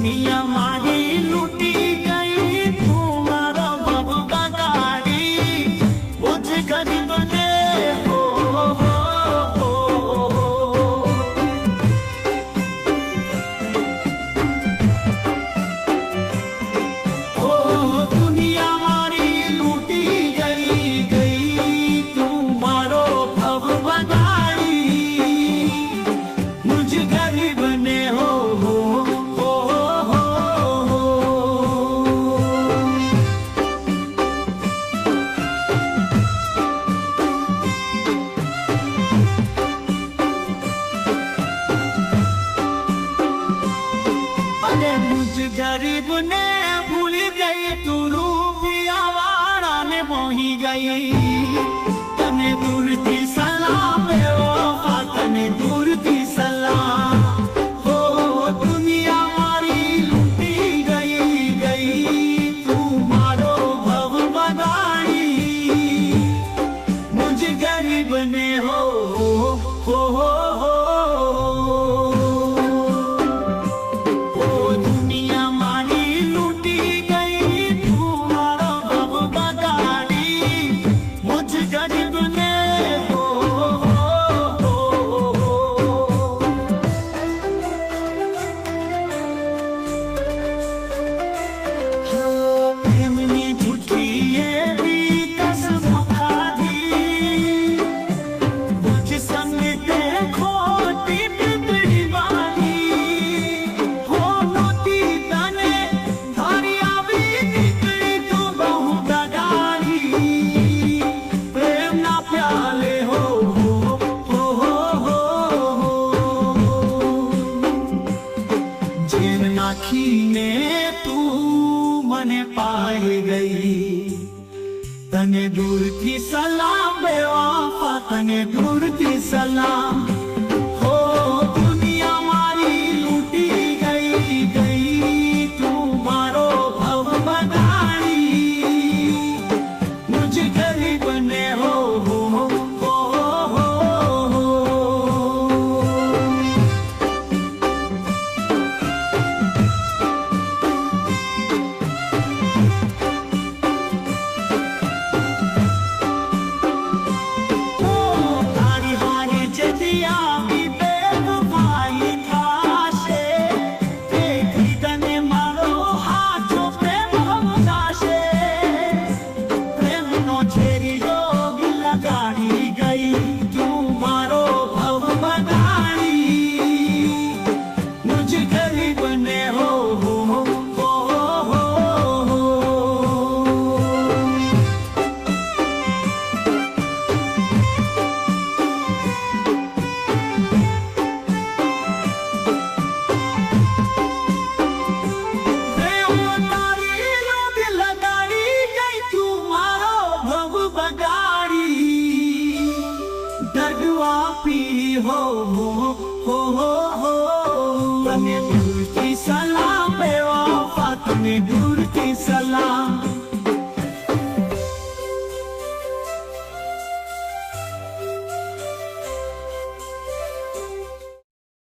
दुनिया मारी लूटी गई, तुम्हारा भव बगाड़ी, मुझ गरीब ने हो दुनिया मारी लूटी गई, तुम्हारो भव बगाड़ी, मुझ गरीब ने हो मुझ गरीब ने भूल गई, तू रूपिया वाड़ा में मोही गई। तने दूर थी सलाम वफा, तने दूर थी सलाम। हो दुनिया मारी लूटी गई, तुम्हारो भव बगाड़ी, मुझ गरीब ने हो ने तू मने पाए गई। तने दूर की सलाम बेवफा, तने दूर की सलाम। हो दुनिया मारी लूटी गई, तुम्हारो भव बगाड़ी, मुझ गरीब ने हो तने दूर की सलाम बेवफा, तने दूर की सलाम।